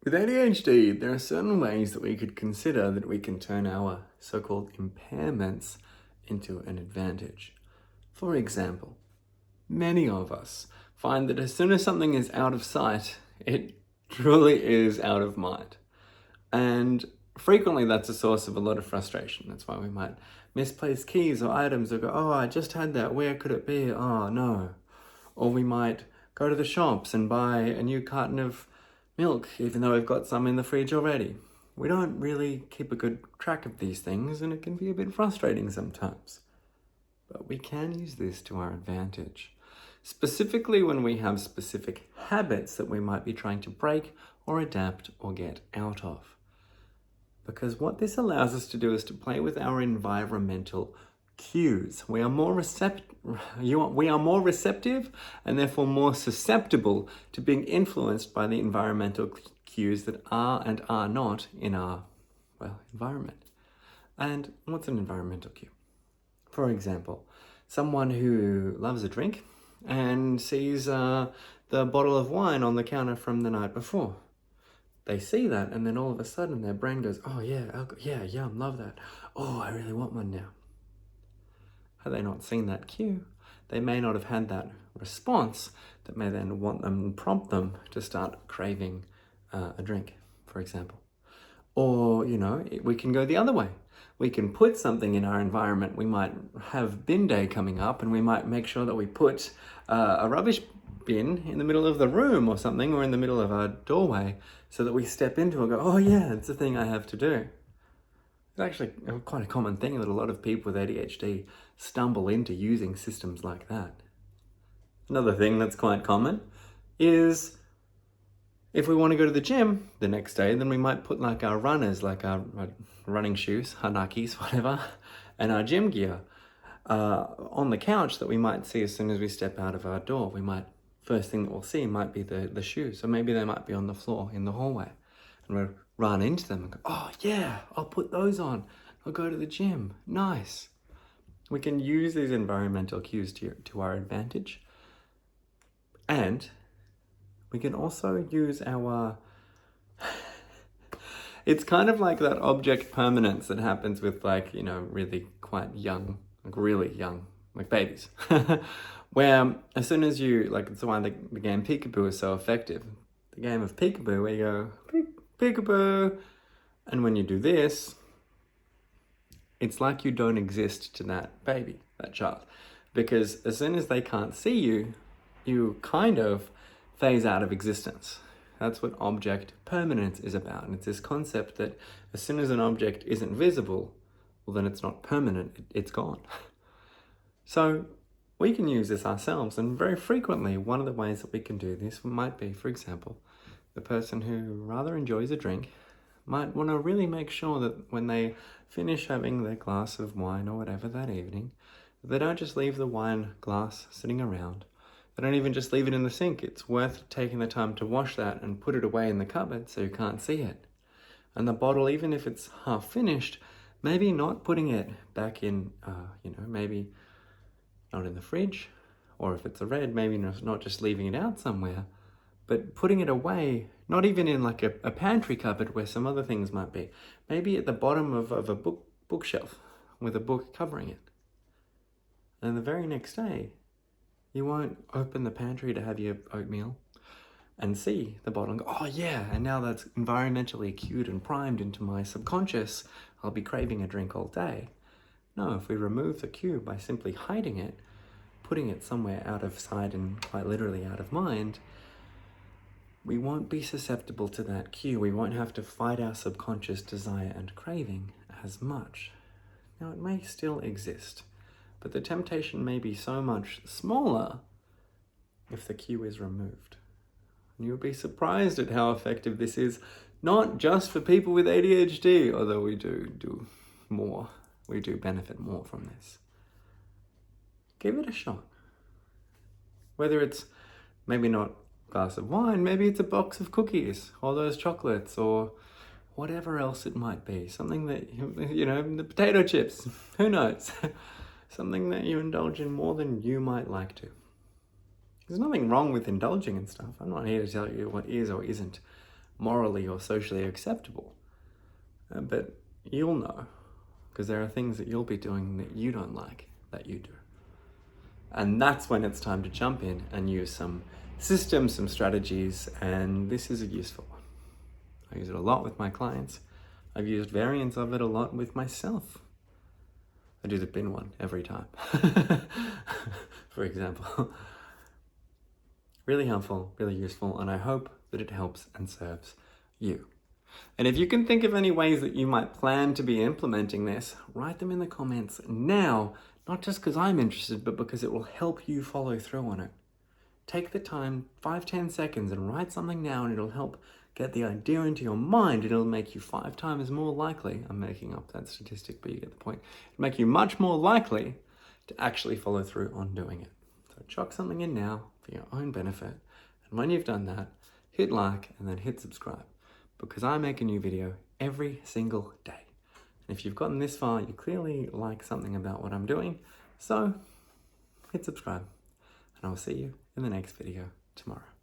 With ADHD, there are certain ways that we could consider that we can turn our so-called impairments into an advantage. For example, many of us find that as soon as something is out of sight, it truly is out of mind. And frequently that's a source of a lot of frustration. That's why we might misplace keys or items or go, oh, I just had that, where could it be? Oh no. Or we might go to the shops and buy a new carton of milk, even though we've got some in the fridge already. We don't really keep a good track of these things, and it can be a bit frustrating sometimes. But we can use this to our advantage, specifically when we have specific habits that we might be trying to break or adapt or get out of. Because what this allows us to do is to play with our environmental cues. We are more receptive and therefore more susceptible to being influenced by the environmental cues that are and are not in our, environment. And what's an environmental cue? For example, someone who loves a drink and sees the bottle of wine on the counter from the night before. They see that, and then all of a sudden their brain goes, oh yeah, yum, love that. Oh, I really want one now. Had they not seen that cue, they may not have had that response that may then prompt them to start craving a drink, for example. Or, we can go the other way. We can put something in our environment. We might have bin day coming up, and we might make sure that we put a rubbish bin in the middle of the room or something, or in the middle of our doorway, so that we step into it and go, oh yeah, it's a thing I have to do. It's actually quite a common thing that a lot of people with ADHD stumble into using systems like that. Another thing that's quite common is if we want to go to the gym the next day, then we might put like our runners, like our running shoes, Hanakis, whatever, and our gym gear on the couch that we might see as soon as we step out of our door. First thing that we'll see might be the shoes, or maybe they might be on the floor in the hallway. And we'll run into them and go, oh yeah, I'll put those on. I'll go to the gym. Nice. We can use these environmental cues to our advantage. And we can also use our... It's kind of like that object permanence that happens with really quite young, really young, like babies. Where as soon as it's why the game Peekaboo is so effective. The game of Peekaboo, where you go, Peekaboo, and when you do this, it's like you don't exist to that baby, that child. Because as soon as they can't see you, you kind of phase out of existence. That's what object permanence is about. And it's this concept that as soon as an object isn't visible, well, then it's not permanent, it's gone. So we can use this ourselves, and very frequently one of the ways that we can do this might be, for example, the person who rather enjoys a drink might want to really make sure that when they finish having their glass of wine or whatever that evening, they don't just leave the wine glass sitting around. They don't even just leave it in the sink. It's worth taking the time to wash that and put it away in the cupboard so you can't see it. And the bottle, even if it's half finished, maybe not putting it back in, maybe not in the fridge, or if it's a red, maybe not just leaving it out somewhere, but putting it away, not even in like a pantry cupboard where some other things might be, maybe at the bottom of a bookshelf with a book covering it. And the very next day, you won't open the pantry to have your oatmeal and see the bottle and go, oh yeah, and now that's environmentally cued and primed into my subconscious, I'll be craving a drink all day. No, if we remove the cue by simply hiding it, putting it somewhere out of sight and quite literally out of mind, we won't be susceptible to that cue. We won't have to fight our subconscious desire and craving as much. Now, it may still exist, but the temptation may be so much smaller if the cue is removed. And you'll be surprised at how effective this is, not just for people with ADHD, although we do more. We do benefit more from this. Give it a shot. Whether it's maybe not a glass of wine, maybe it's a box of cookies, or those chocolates, or whatever else it might be. Something that, the potato chips, who knows? Something that you indulge in more than you might like to. There's nothing wrong with indulging in stuff. I'm not here to tell you what is or isn't morally or socially acceptable. But you'll know, because there are things that you'll be doing that you don't like that you do. And that's when it's time to jump in and use some systems, some strategies, and this is a useful one. I use it a lot with my clients. I've used variants of it a lot with myself. I do the bin one every time, for example. Really helpful, really useful, and I hope that it helps and serves you. And if you can think of any ways that you might plan to be implementing this, write them in the comments now, not just because I'm interested, but because it will help you follow through on it. Take the time, 5-10 seconds, and write something now, and it'll help get the idea into your mind. It'll make you 5 times more likely, I'm making up that statistic, but you get the point. It'll make you much more likely to actually follow through on doing it. So chuck something in now for your own benefit. And when you've done that, hit like and then hit subscribe, because I make a new video every single day. And if you've gotten this far, you clearly like something about what I'm doing. So hit subscribe, and I'll see you in the next video tomorrow.